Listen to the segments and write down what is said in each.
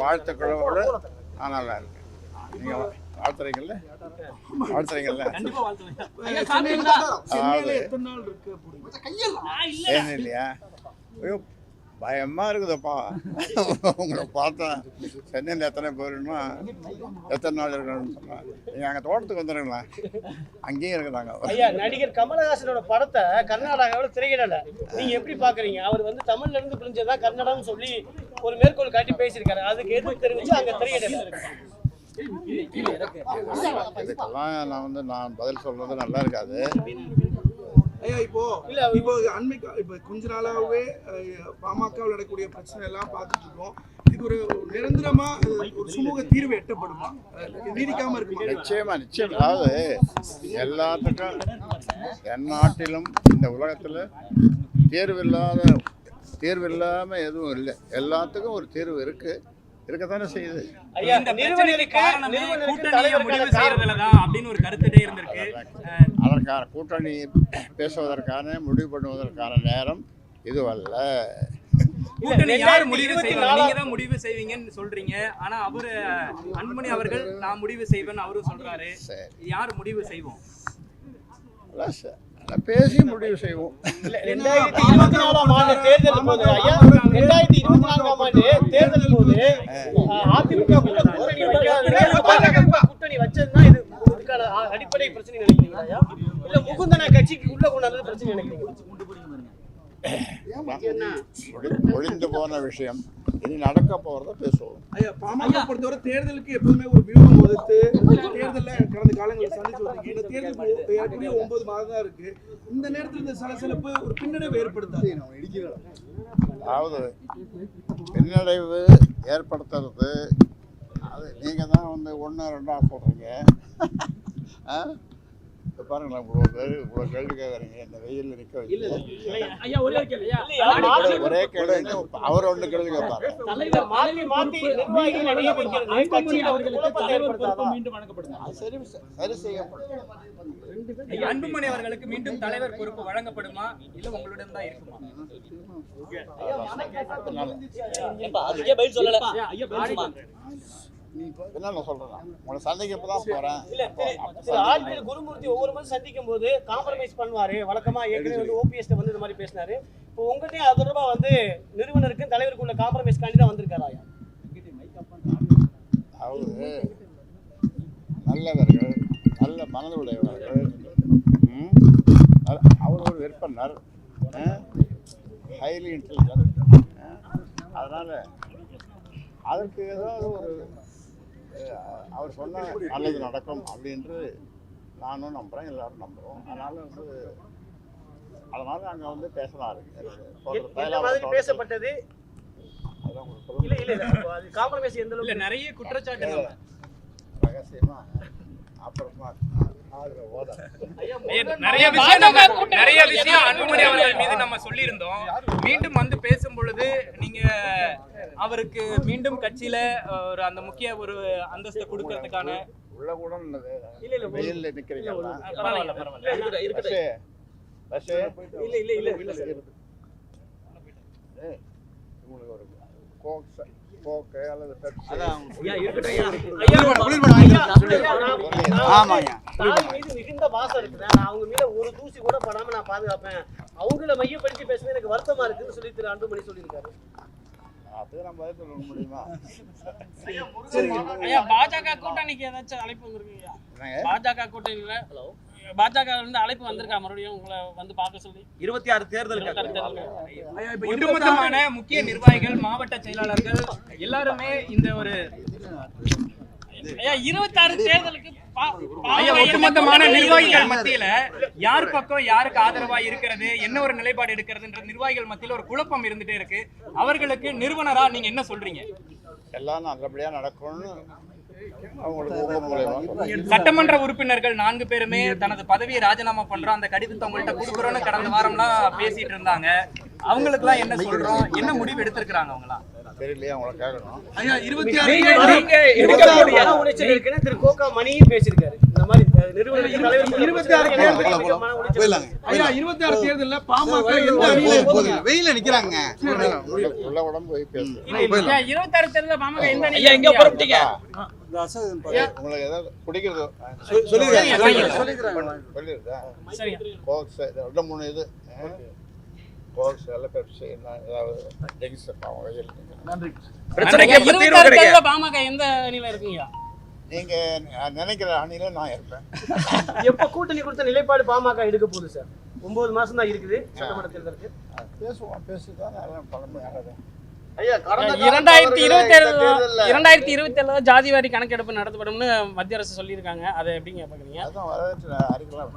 வாழ்த்துக்களோடு நான் நல்லா இருக்கேன். நீங்கள் வாழ்த்துறீங்கல்ல? ஏன் இல்லையா? ஐயோ பயமாக இருக்குதுப்பா. உங்களை பார்த்தா சென்னையில் எத்தனை போயிருந்தோம்னா எத்தனை நாள் இருக்கணும்னு சொன்னால் நீங்கள் அங்கே தோட்டத்துக்கு வந்துடுங்களா? அங்கேயும் இருக்கிறாங்க. ஐயா, நடிகர் கமலஹாசனோட படத்தை கர்நாடகாவில் திரையிடலை. நீங்கள் எப்படி பார்க்குறீங்க? அவர் வந்து தமிழ்ல இருந்து பிரிஞ்சதான் கன்னடம்னு சொல்லி ஒரு மேற்கோள் காட்டி பேசியிருக்காரு. அதுக்கு எதிர்ப்பு தெரிவித்து அங்கே திரையிடலை. இதுக்கெல்லாம் நான் பதில் சொல்றது நல்லா இருக்காது. ஐயா, இப்போ கொஞ்ச நாளாகவே பாமகவில் நடக்கக்கூடிய பிரச்சனை எல்லாம் பார்த்துட்டு இருக்கோம். இதுக்கு ஒரு நிரந்தரமா ஒரு சுமூக தீர்வு எட்டப்படுமா? நீடிக்காம இருக்குமா? நிச்சயமா. அதாவது எல்லாத்துக்கும் எந்நாட்டிலும் இந்த உலகத்துல தேர்வு இல்லாம எதுவும் இல்லை. எல்லாத்துக்கும் ஒரு தேர்வு இருக்கத்தானே செய்யுது. அதற்கான கூட்டணி பேசுவதற்கான முடிவு பண்ணுவதற்கான நேரம் இதுவல்ல. முடிவு செய்வீங்கன்னு சொல்றீங்க. ஆனா அவரு அன்புமணி அவர்கள் நான் முடிவு செய்வேன் அவரும் சொல்றாரு. யார் முடிவு செய்வோம்? பேசி முடிவு செய்வோம். 2024ஆம் ஆண்டு தேர்தல் போது ஐயா, 2024ஆம் ஆண்டு தேர்தல் போது அதிமுக கூட்டணி வச்சதுதான் இதுக்கான அடிப்படை பிரச்சனை நினைக்கிறீங்களா ஐயா? இல்ல முகுந்தனா கட்சிக்கு உள்ள கொண்டாந்து பிரச்சனை நினைக்கிறீங்களா? ஒழிந்து போன விஷயம் இனி நடக்க போறத பேசுவோம். ஐயா, பாமக பொறுத்தவரை தேர்தலுக்கு எப்பவுமே ஒரு வியூகம் வகுத்து தேர்தலில் கடந்த காலங்களில் சந்திச்சு வந்தீங்க. இந்த தேர்தலுக்கு ஏற்கனவே 9 மாதம் தான் இருக்கு. இந்த நேரத்தில் இந்த சலசலப்பு ஒரு பின்னடைவு ஏற்படுத்தாது? அதாவது பின்னடைவு ஏற்படுத்துறது அது நீங்க தான் 1 2 சொல்றீங்க. பாருங்களா, இவ்வளவு கேள்வி கேட்கறீங்க. இந்த வெயில்ல நிக்க வைக்க ஒரே கேள்வி. அவர் 1 கேள்வி கேட்பாரு. சரி செய்யப்படும். அன்புமணி அவர்களுக்கு மீண்டும் தலைவர் பொறுப்பு வழங்கப்படுமா இல்ல உங்களிடம் தான் இருக்குமா? என்ன சொல்றேன், உங்களை சந்திக்கப்பதான் போறேன். குருமூர்த்தி ஒவ்வொரு முறை சந்திக்கும் போது காம்ப்ரமைஸ் பண்ணுவாரு. வழக்கமா ஏற்கனவே ஓபிஎஸ் வந்து இந்த மாதிரி பேசினாரு. இப்போ உங்கள்கிட்ட அது தொடர்பா நிறுவனருக்கு தலைவருக்குள்ள காம்ப்ரமைஸ் காண்டி தான் வந்திருக்காரா? அவரு நல்லவர்கள், நல்ல மனதுடையவர்கள். அவர் ஒரு விற்பனர், ஹைலி இன்டெலிஜென்ட். அதனால அதற்கு ஏதாவது ஒரு அவர் சொன்ன நல்லது நடக்கும் அப்படின்று நானும் நம்புறேன், எல்லாரும் நம்புறோம். அதனால அங்க பேசலாம். பேசப்பட்டது நிறைய குற்றச்சாட்டு ரகசியமா அப்புறமா நிறைய விஷயம் அன்புமணி அவர்கள் மீது நம்ம சொல்லி இருந்தோம். மீண்டும் வந்து பேசும் பொழுது நீங்க அவருக்கு மீண்டும் கட்சியில ஒரு அந்த முக்கிய ஒரு அந்தஸ்து கொடுக்கறதுக்கான உள்ள கூட வெயில்ல நிக்கிறீங்க. உங்களுக்கு ஒரு கோக்கு அல்லது மிகுந்த வாசம் இருக்குது. அவங்க மீது ஒரு தூசி கூட படாம நான் பாதுகாப்பேன். அவங்கள மையப்படுத்தி பேசுறது எனக்கு வருத்தமா இருக்குன்னு சொல்லி திரு அன்புமணி சொல்லியிருக்காரு. பாஜக கூட்டணிக்கு ஏதாச்சும் அழைப்பு வந்திருக்கீங்க? பாஜக கூட்டணியில பாஜக இருந்து அழைப்பு வந்திருக்கா மறுபடியும் உங்களை வந்து பார்க்க சொல்லி? 26 தேர்தல் ஒட்டுமொத்தமான முக்கிய நிர்வாகிகள், மாவட்ட செயலாளர்கள் எல்லாருமே இந்த ஒரு 26 தேர்தலுக்கு ஒட்டுமொத்தமான நிர்வாகிகள் மத்தியில யார் பக்கம் யாருக்கு ஆதரவா இருக்கிறது, என்ன ஒரு நிலைப்பாடு எடுக்கிறதுன்ற நிர்வாகிகள் மத்தியில ஒரு குழப்பம் இருந்துட்டே இருக்கு. அவர்களுக்கு நிறுவனரா நீங்க என்ன சொல்றீங்க? எல்லாம் நல்லபடியா நடக்கும்னு சட்டமன்ற உறுப்பினர்கள் 4 பேருமே தனது பதவியை ராஜினாமா பண்றோம், அந்த கடிதத்தை உங்கள்கிட்ட கொடுக்குறோம்னு கடந்த வாரம்லாம் பேசிட்டு இருந்தாங்க. அவங்களுக்கு எல்லாம் என்ன சொல்றோம், என்ன முடிவு எடுத்திருக்காங்க அவங்களா? தெரியலையா, அவங்கள கேட்கணும். திரு கோகா மணியும் பேசியிருக்காரு. இந்த மாதிரி நிறுவனருக்கு தலைவர் 26 ஐயா 26 தேர்தல்ல பாமக எந்த அணியில இருப்பீங்க? வெயில நிக்கிறாங்க. உள்ள உடம்பு போய் பேசு. 26 தேர்தல பாமக எந்த அணி ஐயா எங்க புறப்பட்டீங்க? உங்களுக்கு ஏதாவது பிடிக்கிறது சொல்லிருதா? சரி கோக்ஸ் 2-3 இது கோக்ஸ் எல்லாம் பெப்சி ஏதாவது ட்ரிங்க்ஸ் பாவம் வெயில் நன்றி. 26 தேர்தல பாமக எந்த அணியில இருக்கீங்க? நீங்க நினைக்கிற அணியில நான் இருப்பேன். எப்ப கூட்டணி கொடுத்த நிலைப்பாடு பாமக எடுக்க போகுது சார்? 9 மாசம் தான் இருக்குது சட்டமன்ற தேர்தலுக்கு. பேசுவோம் பேசிதான் எல்லாம் பழமை ஆகாது. 2027 ஜாதி வாரி கணக்கெடுப்பு நடத்தப்படும்னு மத்திய அரசு சொல்லியிருக்காங்க. அதை எப்படிங்க பாக்குறீங்க? அதான் வரவேற்று அறிக்கலாம்.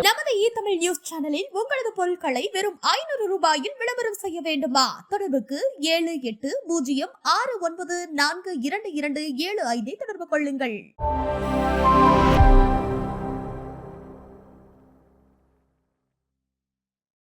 நமது தமிழ் நியூஸ் சேனலில் உங்களது பொருட்களை வெறும் 500 ரூபாயில் விளம்பரம் செய்ய வேண்டுமா? தொடர்புக்கு 7806942275 தொடர்பு கொள்ளுங்கள்.